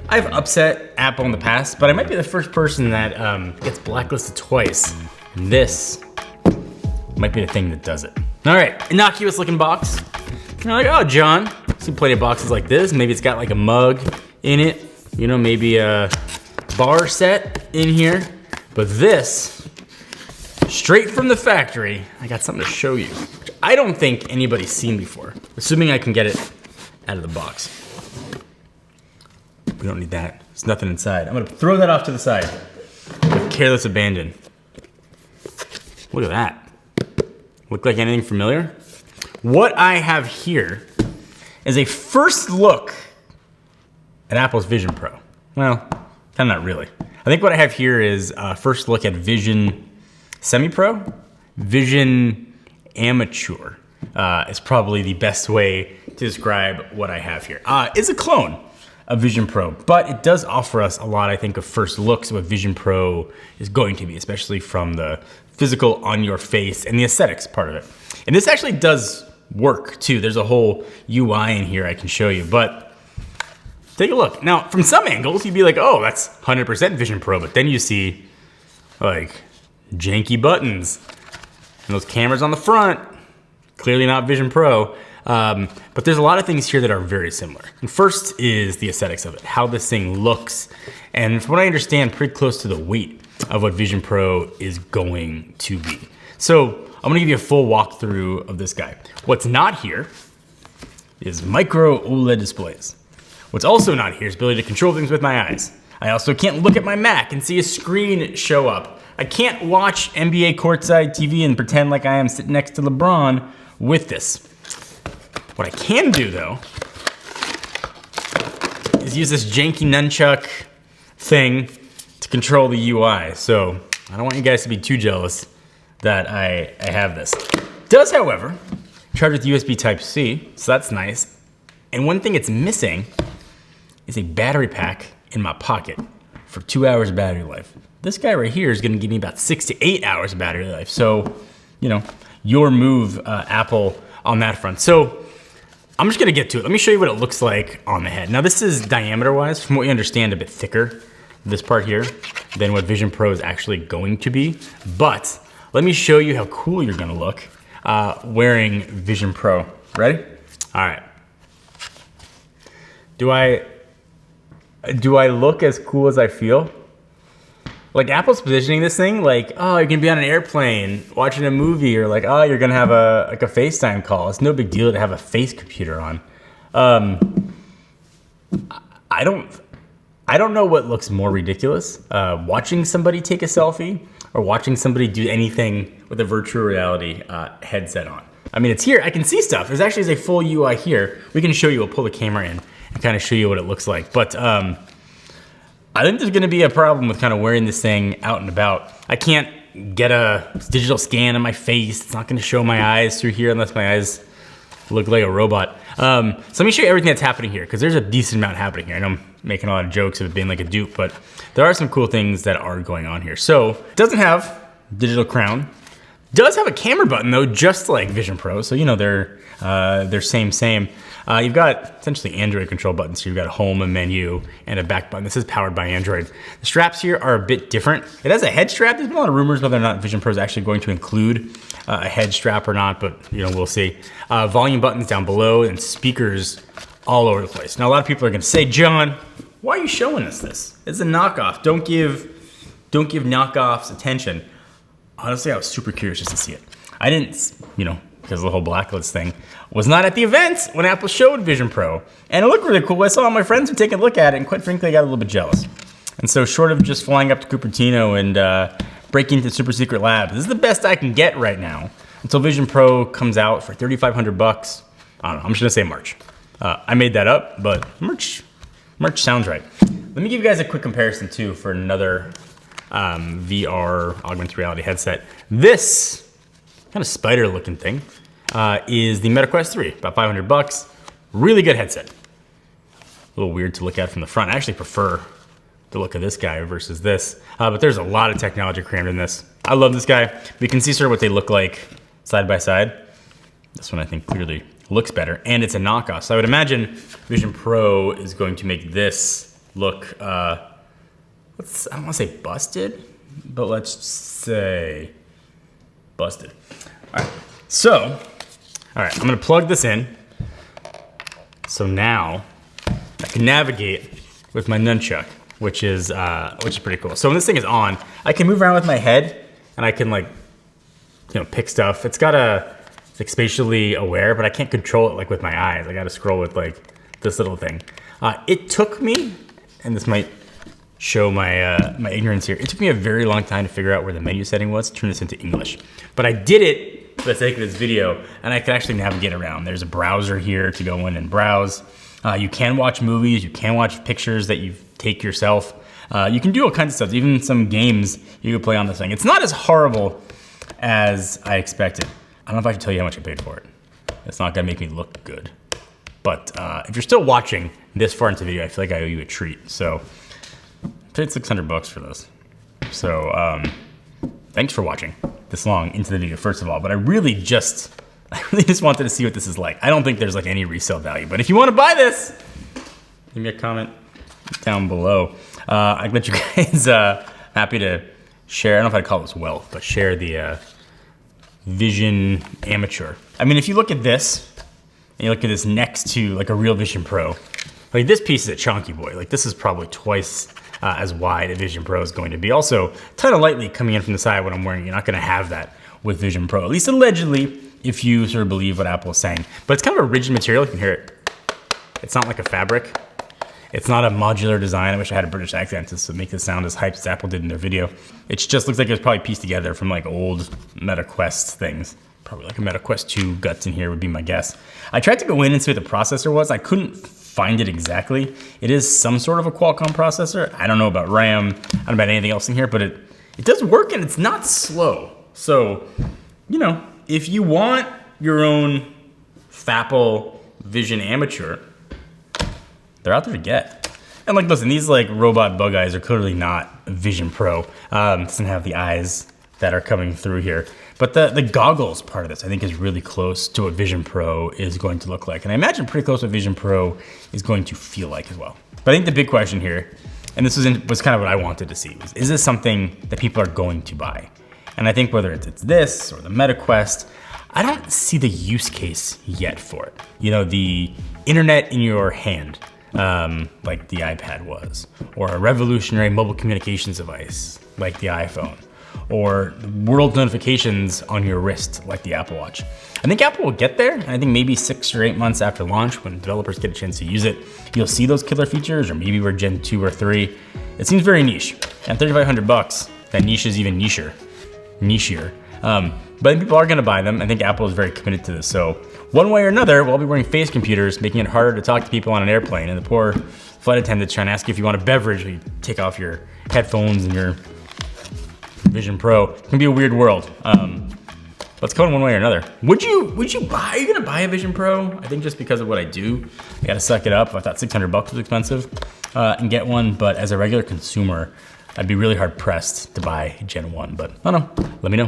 I've upset Apple in the past, but I might be the first person that gets blacklisted twice. And this might be the thing that does it. All right, innocuous looking box. You're like, oh, John, see plenty of boxes like this. Maybe it's got like a mug in it. You know, maybe a bar set in here. But this, straight from the factory, I got something to show you. Which I don't think anybody's seen before, assuming I can get it out of the box. We don't need that. There's nothing inside. I'm gonna throw that off to the side with careless abandon. Look at that. Look like anything familiar? What I have here is a first look at Apple's Vision Pro. Well, kind of not really. I think what I have here is a first look at Vision Semi-Pro. Vision Amateur is probably the best way to describe what I have here. It's a clone of Vision Pro, but it does offer us a lot, I think, of first looks at what Vision Pro is going to be, especially from the physical on your face and the aesthetics part of it. And this actually does work too. There's a whole UI in here I can show you, but take a look. Now, from some angles, you'd be like, oh, that's 100% Vision Pro, but then you see like janky buttons and those cameras on the front, clearly not Vision Pro. But there's a lot of things here that are very similar. And first is the aesthetics of it, how this thing looks. And from what I understand, pretty close to the weight of what Vision Pro is going to be. So I'm gonna give you a full walkthrough of this guy. What's not here is micro OLED displays. What's also not here is ability to control things with my eyes. I also can't look at my Mac and see a screen show up. I can't watch NBA courtside TV and pretend like I am sitting next to LeBron with this. What I can do though is use this janky nunchuck thing to control the UI. So I don't want you guys to be too jealous that I have this. It does, however, charge with USB Type-C, so that's nice. And one thing it's missing is a battery pack in my pocket for 2 hours of battery life. This guy right here is gonna give me about 6 to 8 hours of battery life. So, you know, your move, Apple, on that front. So I'm just gonna get to it. Let me show you what it looks like on the head. Now this is diameter-wise, from what you understand, a bit thicker, this part here, than what Vision Pro is actually going to be. But let me show you how cool you're gonna look wearing Vision Pro. Ready? All right. Do I look as cool as I feel? Like Apple's positioning this thing like, oh, you're gonna be on an airplane watching a movie, or like, oh, you're gonna have a FaceTime call. It's no big deal to have a face computer on. I don't know what looks more ridiculous, watching somebody take a selfie or watching somebody do anything with a virtual reality headset on. I mean, it's here, I can see stuff. There's actually a full UI here. We can show you, we'll pull the camera in and kind of show you what it looks like. But I think there's gonna be a problem with kind of wearing this thing out and about. I can't get a digital scan of my face. It's not gonna show my eyes through here unless my eyes look like a robot. So let me show you everything that's happening here, because there's a decent amount happening here. I know I'm making a lot of jokes of it being like a dupe, but there are some cool things that are going on here. So it doesn't have digital crown. Does have a camera button though, just like Vision Pro. So you know they're same. You've got essentially Android control buttons. So you've got a home, a menu, and a back button. This is powered by Android. The straps here are a bit different. It has a head strap. There's been a lot of rumors whether or not Vision Pro is actually going to include a head strap or not, but you know, we'll see. Volume buttons down below and speakers all over the place. Now a lot of people are gonna say, John, why are you showing us this? It's a knockoff. Don't give knockoffs attention. Honestly, I was super curious just to see it. I didn't, you know, because of the whole blacklist thing, was not at the event when Apple showed Vision Pro. And it looked really cool. I saw all my friends were taking a look at it, and quite frankly, I got a little bit jealous. And so short of just flying up to Cupertino and breaking into Super Secret Labs, this is the best I can get right now until Vision Pro comes out for 3,500 bucks. I don't know, I'm just gonna say March. I made that up, but March sounds right. Let me give you guys a quick comparison too for another VR augmented reality headset. This kind of spider looking thing is the Meta Quest 3, about 500 bucks. Really good headset. A little weird to look at from the front. I actually prefer the look of this guy versus this, but there's a lot of technology crammed in this. I love this guy. We can see sort of what they look like side by side. This one I think clearly looks better, and it's a knockoff. So I would imagine Vision Pro is going to make this look, I don't want to say busted, but let's say busted. All right, so, I'm gonna plug this in. So now I can navigate with my nunchuck, which is pretty cool. So when this thing is on, I can move around with my head and I can like, pick stuff. It's like spatially aware, but I can't control it like with my eyes. I gotta scroll with like this little thing. It took me, and this might show my my ignorance here. It took me a very long time to figure out where the menu setting was to turn this into English. But I did it for the sake of this video, and I can actually navigate around. There's a browser here to go in and browse. You can watch movies, you can watch pictures that you take yourself. You can do all kinds of stuff, even some games you can play on this thing. It's not as horrible as I expected. I don't know if I should tell you how much I paid for it. It's not gonna make me look good. But if you're still watching this far into the video, I feel like I owe you a treat. So I paid $600 for this. So thanks for watching this long into the video, first of all. But I really just wanted to see what this is like. I don't think there's like any resale value, but if you want to buy this, leave me a comment down below. I let you guys happy to share. I don't know if I'd call this wealth, but share the Vision Amateur. I mean, if you look at this and you look at this next to like a real Vision Pro, like this piece is a chunky boy. Like this is probably twice as wide a Vision Pro is going to be. Also, ton of lightly coming in from the side when I'm wearing. You're not going to have that with Vision Pro, at least allegedly, if you sort of believe what Apple is saying. But it's kind of a rigid material. You can hear it. It's not like a fabric. It's not a modular design. I wish I had a British accent to make this sound as hyped as Apple did in their video. It just looks like it was probably pieced together from like old Meta Quest things. Probably like a Meta Quest 2 guts in here would be my guess. I tried to go in and see what the processor was. I couldn't find it exactly. It is some sort of a Qualcomm processor. I don't know about RAM. I don't know about anything else in here, but it does work and it's not slow. So, if you want your own Apple Vision Amateur, they're out there to get. And like, listen, these like robot bug eyes are clearly not Vision Pro. Doesn't have the eyes that are coming through here. But the goggles part of this, I think, is really close to what Vision Pro is going to look like. And I imagine pretty close to what Vision Pro is going to feel like as well. But I think the big question here, and this was kind of what I wanted to see, is this something that people are going to buy? And I think whether it's this or the Meta Quest, I don't see the use case yet for it. The internet in your hand, like the iPad was, or a revolutionary mobile communications device like the iPhone, or world notifications on your wrist like the Apple Watch. I think Apple will get there, and I think maybe 6 or 8 months after launch, when developers get a chance to use it, you'll see those killer features, or maybe we're Gen 2 or 3. It seems very niche, and $3,500, that niche is even nichier. But I think people are gonna buy them. I think Apple is very committed to this. So one way or another, we'll be wearing face computers, making it harder to talk to people on an airplane, and the poor flight attendants trying to ask you if you want a beverage, or you take off your headphones and your Vision Pro. It can be a weird world. But it's going one way or another. Would you buy? Are you gonna buy a Vision Pro? I think just because of what I do, I gotta suck it up. I thought $600 was expensive and get one, but as a regular consumer, I'd be really hard pressed to buy Gen 1. But I don't know. Let me know.